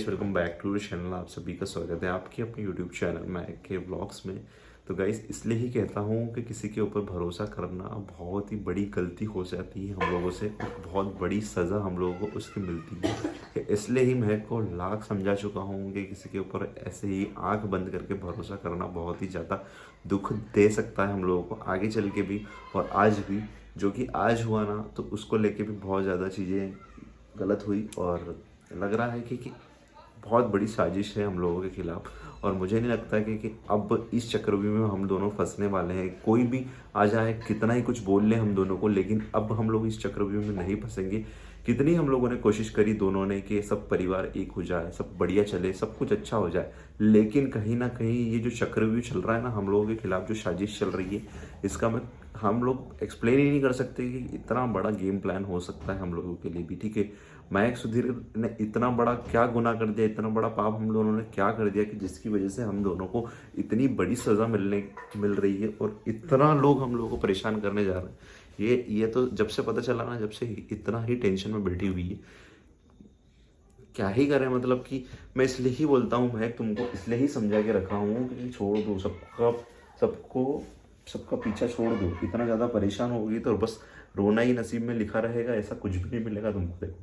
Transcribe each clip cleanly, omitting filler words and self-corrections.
Welcome back to channel. आप सभी का स्वागत है आपके अपने यूट्यूब चैनल में के व्लॉग्स में। तो गाइस, इसलिए ही कहता हूँ कि किसी के ऊपर भरोसा करना बहुत ही बड़ी गलती हो जाती है हम लोगों से, बहुत बड़ी सज़ा हम लोगों को उसकी मिलती है। इसलिए ही मैं को लाख समझा चुका हूँ कि किसी के ऊपर ऐसे ही आंख बंद करके भरोसा करना बहुत ही ज़्यादा दुख दे सकता है हम लोगों को आगे चल के भी, और आज भी। जो कि आज हुआ ना, तो उसको लेके भी बहुत ज़्यादा चीज़ें गलत हुई, और लग रहा है कि बहुत बड़ी साजिश है हम लोगों के खिलाफ। और मुझे नहीं लगता कि अब इस चक्रव्यूह में हम दोनों फंसने वाले हैं। कोई भी आ जाए, कितना ही कुछ बोल ले हम दोनों को, लेकिन अब हम लोग इस चक्रव्यूह में नहीं फंसेंगे। कितनी हम लोगों ने कोशिश करी दोनों ने कि सब परिवार एक हो जाए, सब बढ़िया चले, सब कुछ अच्छा हो जाए, लेकिन कहीं ना कहीं ये जो चक्रव्यूह चल रहा है ना हम लोगों के खिलाफ, जो साजिश चल रही है, इसका हम लोग एक्सप्लेन ही नहीं कर सकते कि इतना बड़ा गेम प्लान हो सकता है हम लोगों के लिए भी। ठीक है, महक सुधीर ने इतना बड़ा क्या गुनाह कर दिया, इतना बड़ा पाप हम दोनों ने क्या कर दिया कि जिसकी वजह से हम दोनों को इतनी बड़ी सजा मिल रही है, और इतना लोग हम लोगों को परेशान करने जा रहे हैं। ये तो जब से पता चला ना, जब से इतना ही टेंशन में बैठी हुई है। क्या ही करें, मतलब कि मैं इसलिए ही बोलता हूँ महक, तुमको इसलिए ही समझा के रखा हूँ कि छोड़ दो सबका पीछा छोड़ दो। इतना ज़्यादा परेशान होगी तो बस रोना ही नसीब में लिखा रहेगा, ऐसा कुछ भी नहीं मिलेगा तुमको। देखो,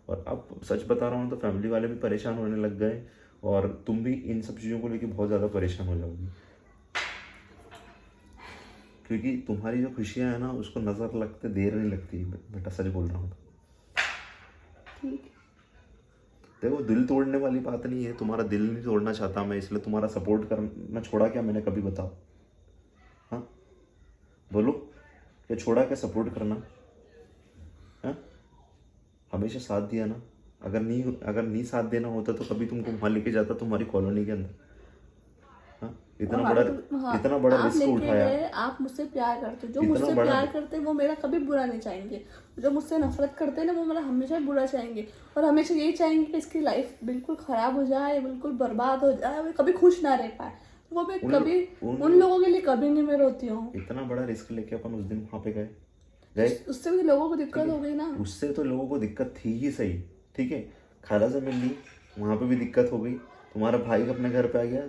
और अब सच बता रहा हूँ तो फैमिली वाले भी परेशान होने लग गए, और तुम भी इन सब चीज़ों को लेके बहुत ज़्यादा परेशान हो जाओगी, क्योंकि तुम्हारी जो खुशियाँ हैं ना, उसको नज़र लगते देर नहीं लगती। बेटा सच बोल रहा हूँ। देखो, दिल तोड़ने वाली बात नहीं है, तुम्हारा दिल नहीं तोड़ना चाहता मैं, इसलिए तुम्हारा सपोर्ट करना छोड़ा क्या मैंने कभी, बताओ? हाँ बोलो, क्या छोड़ा क्या सपोर्ट करना? हाँ, हमेशा साथ दिया ना। अगर नहीं साथ देना होता तो कभी तुमको वहाँ लेके जाता, तुम्हारी कॉलोनी के अंदर। हाँ, इतना बड़ा आप रिस्क लेके उठाया। गए, आप मुझसे प्यार करते हो, जो इतना मुझसे बड़ा प्यार करते हैं वो मेरा कभी बुरा नहीं चाहेंगे। जो मुझसे नफरत करते हैं ना, वो मेरा हमेशा बुरा चाहेंगे, और हमेशा यही चाहेंगे कि इसकी लाइफ बिल्कुल खराब हो जाए, बिल्कुल बर्बाद हो जाए, वो कभी खुश ना रह पाए। तो वो मैं कभी उन लोगों के लिए कभी नहीं मैं रोती हूँ। इतना बड़ा रिस्क लेके अपन उस दिन वहाँ पे गए। उससे भी लोगों को दिक्कत हो गई ना। उससे तो लोगों को दिक्कत थी ही सही। ठीक है, खाला से मिल ली, वहाँ पे भी दिक्कत हो गई। तुम्हारा भाई अपने घर पे आ गया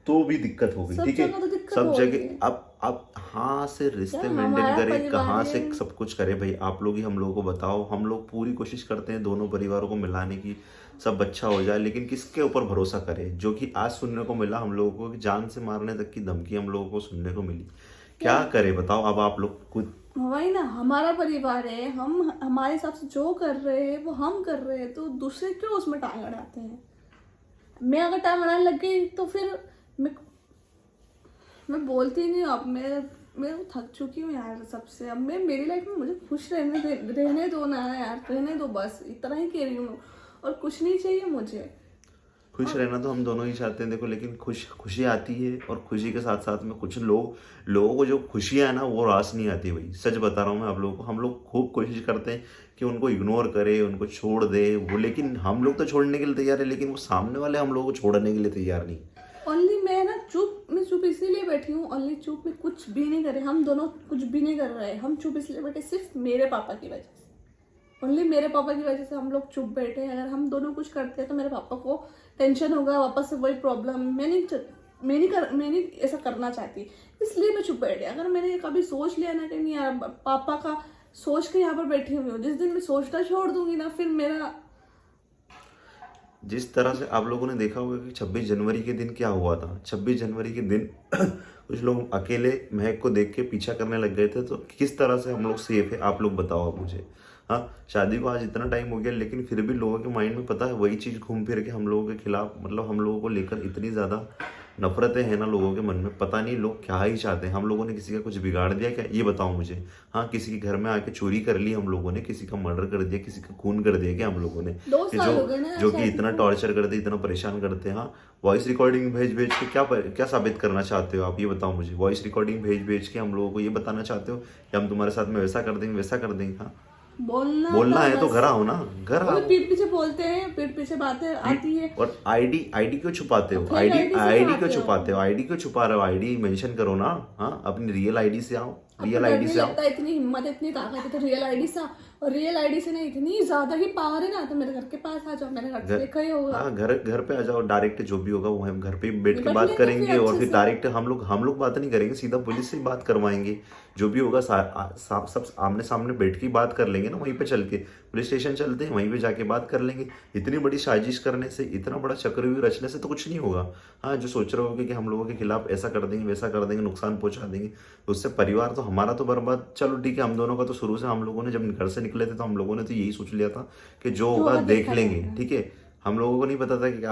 तो भी दिक्कत हो गई। सब ठीक है, जगह तो दिक्कत सब हो जगह। गई। अब हाँ से रिश्ते क्या मेंटेन हमारा करे, परिवार कहाँ से है? सब कुछ करे भाई? आप लोग ही हम लोगों को बताओ। हम लोग पूरी कोशिश करते हैं दोनों परिवारों को मिलाने की, सब अच्छा हो जाए, लेकिन किसके ऊपर भरोसा करे? जो कि आज सुनने को मिला हम लोगों को कि जान से मारने तक की धमकी हम लोगों को सुनने को मिली। क्या करे बताओ? अब आप लोग खुद। वही ना, हमारा परिवार है, हम हमारे हिसाब से जो कर रहे हैं वो हम कर रहे हैं, तो दूसरे क्यों उसमें टांग अड़ाते हैं? मैं अगर टांग अड़ाने लग गई तो फिर मैं बोलती नहीं हूँ। अब मैं थक चुकी हूँ यार सबसे। अब मैं मेरी लाइफ में मुझे खुश रहने दो ना यार, रहने दो, बस इतना ही कह रही हूँ, और कुछ नहीं चाहिए मुझे। खुश रहना तो हम दोनों ही चाहते हैं, देखो, लेकिन खुशी आती है, और खुशी के साथ साथ में कुछ लोगों को जो खुशियाँ है ना, वो रास नहीं आती भाई। सच बता रहा हूँ मैं आप लोगों को। हम लोग खूब कोशिश करते हैं कि उनको इग्नोर करे, उनको छोड़ दे वो, लेकिन हम लोग तो छोड़ने के लिए तैयार है, लेकिन वो सामने वाले हम लोगों को छोड़ने के लिए तैयार नहीं। ओनली मैं ना मैं चुप इसीलिए बैठी हूँ। ओनली चुप, में कुछ भी नहीं कर रहे, हम दोनों कुछ भी नहीं कर रहे। हम चुप इसलिए बैठे सिर्फ मेरे पापा की वजह से। ओनली मेरे पापा की वजह से हम लोग चुप बैठे हैं। अगर हम दोनों कुछ करते हैं तो मेरे पापा को टेंशन होगा, वापस से वही प्रॉब्लम। मैं नहीं ऐसा करना चाहती, इसलिए मैं चुप बैठी। अगर मैंने कभी सोच लिया ना कि नहीं यार, पापा का सोच के यहाँ पर बैठी हुई हूँ, जिस दिन मैं सोचना छोड़ दूंगी ना, फिर मेरा जिस तरह से आप लोगों ने देखा होगा कि 26 जनवरी के दिन क्या हुआ था। 26 जनवरी के दिन कुछ लोग अकेले महक को देख के पीछा करने लग गए थे, तो किस तरह से हम लोग सेफ है आप लोग बताओ अब मुझे। हाँ, शादी को आज इतना टाइम हो गया, लेकिन फिर भी लोगों के माइंड में पता है वही चीज़ घूम फिर के हम लोगों के खिलाफ, मतलब हम लोगों को लेकर इतनी ज़्यादा नफरतें हैं ना लोगों के मन में। पता नहीं लोग क्या ही चाहते हैं। हम लोगों ने किसी का कुछ बिगाड़ दिया क्या, ये बताओ मुझे? हाँ, किसी के घर में आके चोरी कर ली हम लोगों ने, किसी का मर्डर कर दिया, किसी का खून कर दिया क्या हम लोगों ने? 2 साल हो गए ना जो कि शादी इतना को। टॉर्चर करते, इतना परेशान करते हैं। हाँ, वॉइस रिकॉर्डिंग भेज भेज के क्या साबित करना चाहते हो आप, ये बताओ मुझे? वॉइस रिकॉर्डिंग भेज भेज के हम लोगों को ये बताना चाहते हो कि हम तुम्हारे साथ में वैसा कर देंगे, वैसा कर देंगे? हाँ, बोलना था है तो बस। घर आओ ना, घर वो आओ। भी पीठ पीछे बोलते हैं, पीठ पीछे बातें आती है। और आईडी क्यों छुपाते हो? फेक आईडी आईडी से आईडी क्यों छुपाते हो। छुपाते हो? आईडी क्यों छुपा रहे हो? आईडी मेंशन करो ना। हाँ, अपनी रियल आईडी से आओ, आपको रियल डर आईडी नहीं से आओ। लगता? इतनी हिम्मत, इतनी ताकत है तो रियल आईडी सा, और रियल आईडी से ना इतनी ज्यादा ही पावर है ना, तो मेरे घर के पास आ जाओ, मेरे घर से देखा ही होगा। हाँ, घर घर पे आ जाओ, डायरेक्ट जो भी होगा वो हम घर पे बैठ के निपट बात लेंगे करेंगे, फिर और अच्छे फिर से। डायरेक्ट हम लोग बात नहीं करेंगे, सीधा पुलिस से ही बात करवाएंगे। जो भी होगा सब आमने सामने बैठ के बात कर लेंगे ना, वहीं पे चल के पुलिस स्टेशन चलते हैं, वहीं पे जाके बात कर लेंगे। इतनी बड़ी साजिश करने से, इतना बड़ा चक्रव्यूह रचने से तो कुछ नहीं होगा। हाँ, जो सोच रहे होगे कि हम लोगों के खिलाफ ऐसा कर देंगे, वैसा कर देंगे, नुकसान पहुंचा देंगे, तो उससे परिवार तो हमारा तो बर्बाद। चलो ठीक है, हम दोनों का तो शुरू से, हम लोगों ने जब घर से निकले थे तो हम लोगों ने तो यही सोच लिया था कि जो जो होगा होगा देख देखा लेंगे, जाएगा। ठीक है। हम लोगों को नहीं पता था कि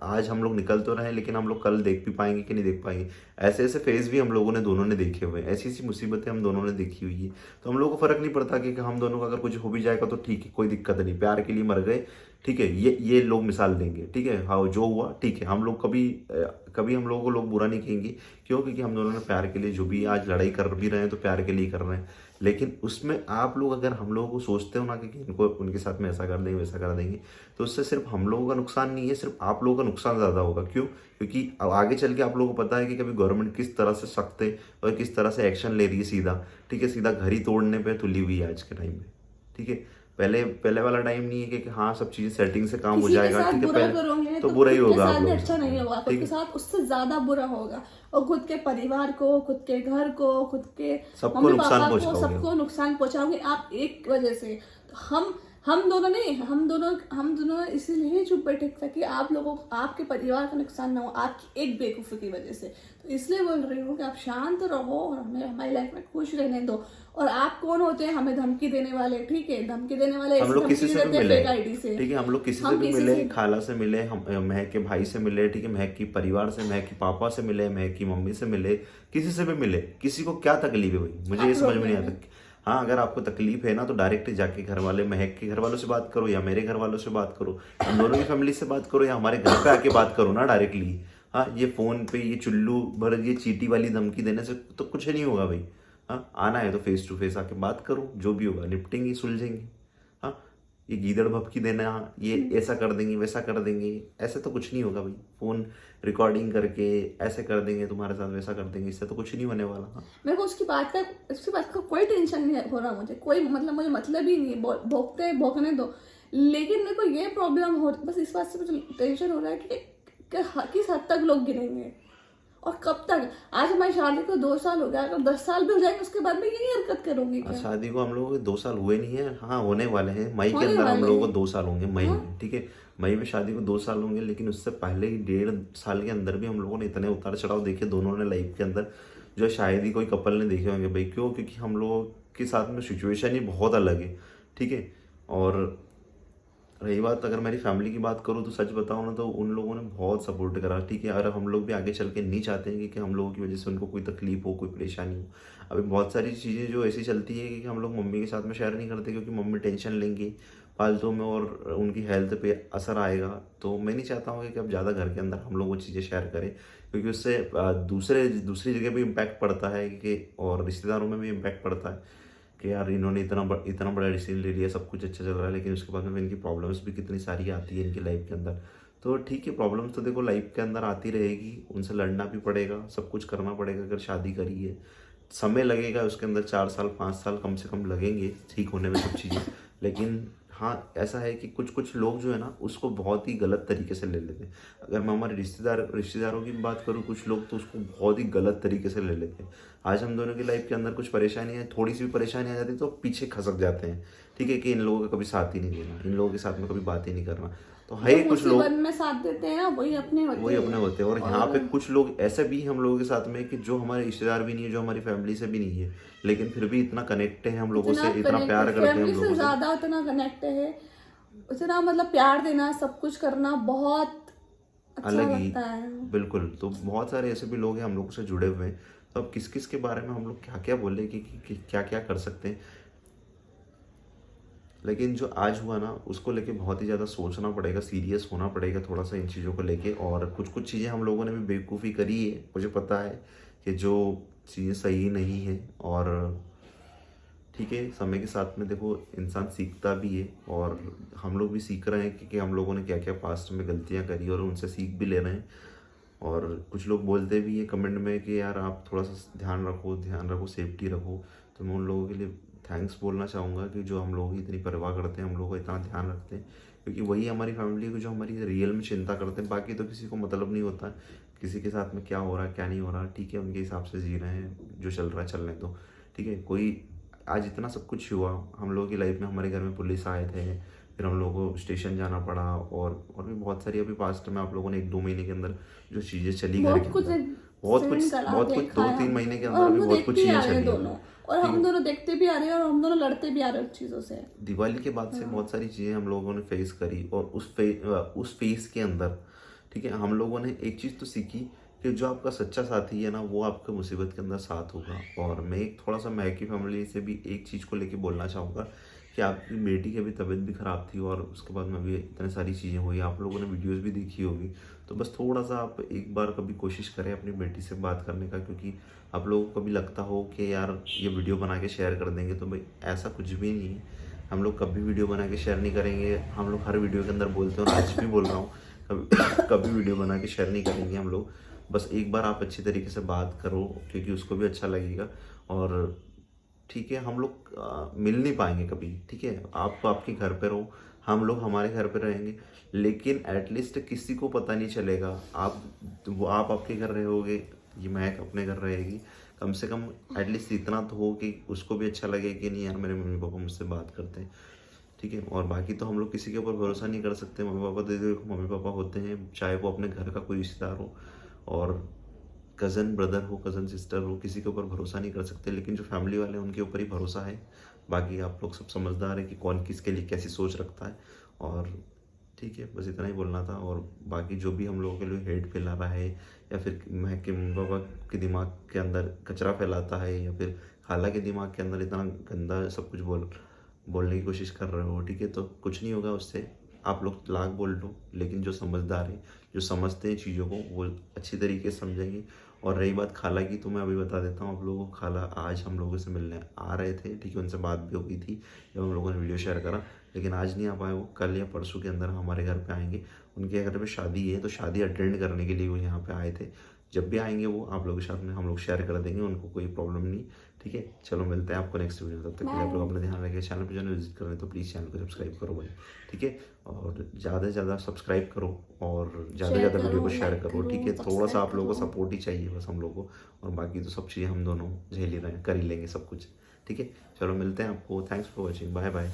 आज हम लोग निकल तो रहे हैं, लेकिन हम लोग कल देख भी पाएंगे कि नहीं देख पाएंगे। ऐसे ऐसे फेज भी हम लोगों ने दोनों ने देखे हुए हैं, ऐसी ऐसी मुसीबतें हम दोनों ने देखी हुई है। तो हम लोगों को फर्क नहीं पड़ता कि हम दोनों का अगर कुछ हो भी जाएगा तो ठीक है, कोई दिक्कत नहीं, प्यार के लिए मर गए, ठीक है। ये लोग मिसाल देंगे, ठीक है, हाँ जो हुआ ठीक है। हम लोग कभी हम लोगों को लोग बुरा नहीं कहेंगे, क्यों? क्योंकि हम दोनों ने प्यार के लिए जो भी आज लड़ाई कर भी रहे हैं तो प्यार के लिए कर रहे हैं। लेकिन उसमें आप लोग अगर हम लोगों को सोचते हो ना कि इनको उनके साथ में ऐसा कर देंगे, वैसा कर देंगे, तो उससे सिर्फ हम लोगों का नुकसान नहीं है, सिर्फ आप लोगों का नुकसान ज़्यादा होगा। क्यों? क्योंकि अब आगे चल के आप लोगों को पता है कि कभी गवर्नमेंट किस तरह से सख्त है और किस तरह से एक्शन ले रही है सीधा, ठीक है, सीधा घर ही तोड़ने पे तुली हुई है आज के टाइम में, ठीक है। पहले पहले वाला टाइम नहीं है कि हाँ सब चीज़ें सेटिंग से काम हो किसी के जाएगा, साथ ठीक है। बुरा पहले करोगे तो तो बुरा ही खुद के होगा आप साथ भी लोगों अच्छा के नहीं साथ, होगा, खुद ठीक के है। साथ उससे ज्यादा बुरा होगा। और खुद के परिवार को, खुद के घर को, खुद के सबको मम्मी नुकसान पापा को, पहुंचाओगे। सबको नुकसान पहुंचाओगे आप एक वजह से। तो हम दोनों नहीं, हम दोनों इसीलिए चुप बैठे ताकि आप लोगों को, आपके परिवार का नुकसान ना हो आपकी एक बेवकूफ़ी की वजह से। तो इसलिए बोल रही हूँ कि आप शांत रहो और हमें हमारी लाइफ में खुश रहने दो। और आप कौन होते हैं हमें धमकी देने वाले? ठीक है, धमकी देने वाले हम ऐसी लोग धमकी किसी नहीं से भी देते मिले, फेक आईडी से। ठीक है, हम लोग किसी से हम भी किसी मिले, से खाला से मिले, हम महक के भाई से मिले, ठीक है, महक की परिवार से, महक की पापा से मिले, महक की मम्मी से मिले, किसी से भी मिले। किसी को क्या तकलीफ है भाई, मुझे ये समझ में नहीं आता। हाँ, अगर आपको तकलीफ है ना तो डायरेक्ट जाके घर वाले, महक के घर वालों से बात करो या मेरे घर वालों से बात करो, हम दोनों की फैमिली से बात करो, या हमारे घर पे आके बात करो ना डायरेक्टली। हाँ, ये फोन पे ये चुल्लू भर ये चीटी वाली धमकी देने से तो कुछ नहीं होगा भाई। हाँ, आना है तो फेस टू फेस आके बात करो, जो भी होगा निपटेंगे, सुलझेंगे। हाँ, ये गीदड़ भभकी देना, ये ऐसा कर देंगे, वैसा कर देंगे, ऐसे तो कुछ नहीं होगा भाई। फोन रिकॉर्डिंग करके ऐसे कर देंगे तुम्हारे साथ, वैसा कर देंगे, इससे तो कुछ नहीं होने वाला। हाँ, मेरे को उसकी बात का कोई टेंशन नहीं हो रहा, मुझे कोई मुझे मतलब ही नहीं है। भोगने दो। लेकिन मेरे को ये प्रॉब्लम हो, बस इस बात से मुझे टेंशन हो रहा है कि किस हद तक लोग गिरेंगे और कब तक। आज हमारी शादी को 2 साल हो गया, अगर 10 साल भी हो जाएंगे उसके बाद में यही हरकत करोगी क्या? शादी को हम लोगों के 2 साल हुए नहीं है, हाँ होने वाले हैं, मई के होने अंदर हम वाले लोगों को हैं। 2 साल होंगे, मई में, ठीक है। मई में शादी को 2 साल होंगे, लेकिन उससे पहले ही 1.5 साल के अंदर भी हम लोगों ने इतने उतार चढ़ाव देखे दोनों ने लाइफ के अंदर, जो शायद ही कोई कपल ने देखे होंगे भाई। क्यों? क्योंकि हम लोगों के साथ में सिचुएशन ही बहुत अलग है, ठीक है। और रही बात अगर मेरी फैमिली की बात करूँ तो सच बताऊँ ना तो उन लोगों ने बहुत सपोर्ट करा, ठीक है। और हम लोग भी आगे चल के नहीं चाहते हैं कि हम लोगों की वजह से उनको कोई तकलीफ हो, कोई परेशानी हो। अभी बहुत सारी चीज़ें जो ऐसी चलती है कि हम लोग मम्मी के साथ में शेयर नहीं करते, क्योंकि मम्मी टेंशन लेंगी फालतू में और उनकी हेल्थ पे असर आएगा। तो मैं नहीं चाहता हूँ कि अब ज़्यादा घर के अंदर हम लोग वो चीज़ें शेयर करें, क्योंकि उससे दूसरी जगह भी इम्पैक्ट पड़ता है कि, और रिश्तेदारों में भी इम्पैक्ट पड़ता है कि यार इन्होंने इतना बड़ा डिसीजन ले लिया, सब कुछ अच्छा चल रहा है, लेकिन उसके बाद में इनकी प्रॉब्लम्स भी कितनी सारी आती है इनकी लाइफ के अंदर। तो ठीक है, प्रॉब्लम्स तो देखो लाइफ के अंदर आती रहेगी, उनसे लड़ना भी पड़ेगा, सब कुछ करना पड़ेगा। अगर शादी करी है, समय लगेगा उसके अंदर, 4 साल 5 साल कम से कम लगेंगे ठीक होने में सब चीज़ें। लेकिन हाँ, ऐसा है कि कुछ लोग जो है ना उसको बहुत ही गलत तरीके से ले लेते हैं। अगर मैं हमारे रिश्तेदारों की बात करूँ, कुछ लोग तो उसको बहुत ही गलत तरीके से ले लेते हैं। आज हम दोनों की लाइफ के अंदर कुछ परेशानी है, थोड़ी सी भी परेशानी आ जाती है तो पीछे खसक जाते हैं, ठीक है, कि इन लोगों का कभी साथ ही नहीं देना, इन लोगों के साथ में कभी बात ही नहीं करना। तो है जो कुछ लोग मुसीबत में साथ देते हैं ना वही अपने होते हैं। और यहाँ पे कुछ लोग ऐसे भी हम लोगों के साथ में कि जो हमारे रिश्तेदार भी नहीं है, जो हमारी फैमिली से भी नहीं है, लेकिन फिर भी इतना कनेक्ट है हम लोगों से, इतना प्यार करते हैं हम फैमिली से लोगों से। ज्यादा उतना कनेक्ट है, उतना मतलब प्यार देना, सब कुछ करना बहुत अच्छा अलग ही, लगता है। बिल्कुल। तो बहुत सारे ऐसे भी लोग हैं हम लोगों से जुड़े हुए हैं। तो अब किस किस के बारे में हम लोग क्या क्या बोले कि क्या क्या कर सकते हैं। लेकिन जो आज हुआ ना उसको लेके बहुत ही ज़्यादा सोचना पड़ेगा, सीरियस होना पड़ेगा थोड़ा सा इन चीज़ों को लेके। और कुछ चीज़ें हम लोगों ने भी बेवकूफ़ी करी है, मुझे पता है कि जो चीज़ें सही नहीं है। और ठीक है, समय के साथ में देखो इंसान सीखता भी है, और हम लोग भी सीख रहे हैं कि हम लोगों ने क्या क्या पास्ट में गलतियां करी और उनसे सीख भी ले रहे हैं। और कुछ लोग बोलते भी हैं कमेंट में कि यार आप थोड़ा सा ध्यान रखो, सेफ्टी रखो। तो मैं उन लोगों के लिए थैंक्स बोलना चाहूँगा कि जो हम लोगों की इतनी परवाह करते हैं, हम लोगों का इतना ध्यान रखते हैं, क्योंकि वही हमारी फैमिली को जो हमारी रियल में चिंता करते हैं। बाकी तो किसी को मतलब नहीं होता किसी के साथ में क्या हो रहा है क्या नहीं हो रहा, ठीक है, उनके हिसाब से जी रहे हैं, जो चल रहा है चलने दो, ठीक है। कोई आज इतना सब कुछ हुआ हम लोगों की लाइफ में, हमारे घर में पुलिस आए थे, फिर हम लोगों को स्टेशन जाना पड़ा, और भी बहुत सारी अभी पास्ट में आप लोगों ने 1-2 महीने के अंदर जो चीज़ें चली घर के बहुत कुछ अंदर, बहुत सहन कुछ करा, बहुत कुछ देखा है 2-3 हम, महीने के और अंदर हम अभी तो बहुत कुछ देखते ही चीज़ें आ रहे हैं चली हैं। दोनों, और हम दोनों देखते भी आ रहे हैं और हम दोनों लड़ते भी आ रहे हैं उन चीज़ों से। दिवाली के बाद से बहुत सारी चीज़ें हम लोगों ने फेस करी, और उस फेस के अंदर, ठीक है, हम लोगों ने एक चीज़ तो सीखी कि जो आपका सच्चा साथी है ना, वो आपके मुसीबत के अंदर साथ होगा। और मैं एक थोड़ा सा महक की फैमिली से भी एक चीज़ को लेके बोलना चाहूँगा कि आपकी बेटी की भी तबीयत भी ख़राब थी, और उसके बाद में भी इतनी सारी चीज़ें हुई, आप लोगों ने वीडियोज़ भी देखी होगी। तो बस थोड़ा सा आप एक बार कभी कोशिश करें अपनी बेटी से बात करने का, क्योंकि आप लोगों को कभी लगता हो कि यार ये वीडियो बना के शेयर कर देंगे, तो भाई ऐसा कुछ भी नहीं है। हम लोग कभी वीडियो बना के शेयर नहीं करेंगे, हम लोग हर वीडियो के अंदर बोलते हैं, और आज भी बोल रहा हूँ, कभी कभी वीडियो बना के शेयर नहीं करेंगे हम लोग। बस एक बार आप अच्छी तरीके से बात करो, क्योंकि उसको भी अच्छा लगेगा। और ठीक है, हम लोग मिल नहीं पाएंगे कभी, ठीक है, आप आपके घर पे रहो, हम लोग हमारे घर पे रहेंगे, लेकिन एटलीस्ट किसी को पता नहीं चलेगा। आप आपके घर रहोगे, ये महक अपने घर रहेगी, कम से कम एटलीस्ट इतना तो हो कि उसको भी अच्छा लगे कि नहीं यार मेरे मम्मी पापा मुझसे बात करते हैं, ठीक है। और बाकी तो हम लोग किसी के ऊपर भरोसा नहीं कर सकते। मम्मी पापा तो देखो मम्मी पापा होते हैं, चाहे वो अपने घर का कोई रिश्तेदार हो, और कज़न ब्रदर हो, कज़न सिस्टर हो, किसी के ऊपर भरोसा नहीं कर सकते। लेकिन जो फैमिली वाले हैं उनके ऊपर ही भरोसा है। बाकी आप लोग सब समझदार है कि कौन किसके लिए कैसी सोच रखता है। और ठीक है, बस इतना ही बोलना था। और बाकी जो भी हम लोगों के लिए हेट फैला रहा है, या फिर महक के मम्मी पापा के दिमाग के अंदर कचरा फैलाता है, या फिर खाला के दिमाग के अंदर इतना गंदा सब कुछ बोलने की कोशिश कर रहे हो, ठीक है, तो कुछ नहीं होगा उससे। आप लोग लाख बोल लो, लेकिन जो समझदार है, जो समझते हैं चीज़ों को, वो अच्छी तरीके से समझेंगे। और रही बात खाला की, तो मैं अभी बता देता हूँ आप लोगों को। खाला आज हम लोगों से मिलने आ रहे थे, ठीक है, उनसे बात भी हो गई थी जब हम लोगों ने वीडियो शेयर करा, लेकिन आज नहीं आ पाए। वो कल या परसों के अंदर हमारे घर पे आएंगे। उनके घर पे शादी है, तो शादी अटेंड करने के लिए वो यहाँ पे आए थे। जब भी आएंगे वो आप लोगों के साथ में हम लोग शेयर कर देंगे, उनको कोई प्रॉब्लम नहीं, ठीक है। चलो मिलते हैं आपको नेक्स्ट वीडियो, तब तक के लिए आप लोग अपना ध्यान रखें। चैनल पर जो विजिट कर रहे हैं तो प्लीज़ चैनल को सब्सक्राइब करो भाई, ठीक है, और ज़्यादा से ज़्यादा सब्सक्राइब करो, और ज़्यादा से ज़्यादा वीडियो को शेयर करो, ठीक है। थोड़ा सा आप लोगों को सपोर्ट ही चाहिए बस हम लोगों को, और बाकी तो सब चीज़ें हम दोनों झेल ही रहे हैं, कर ही लेंगे सब कुछ, ठीक है। चलो मिलते हैं आपको। Thanks for watching, bye bye.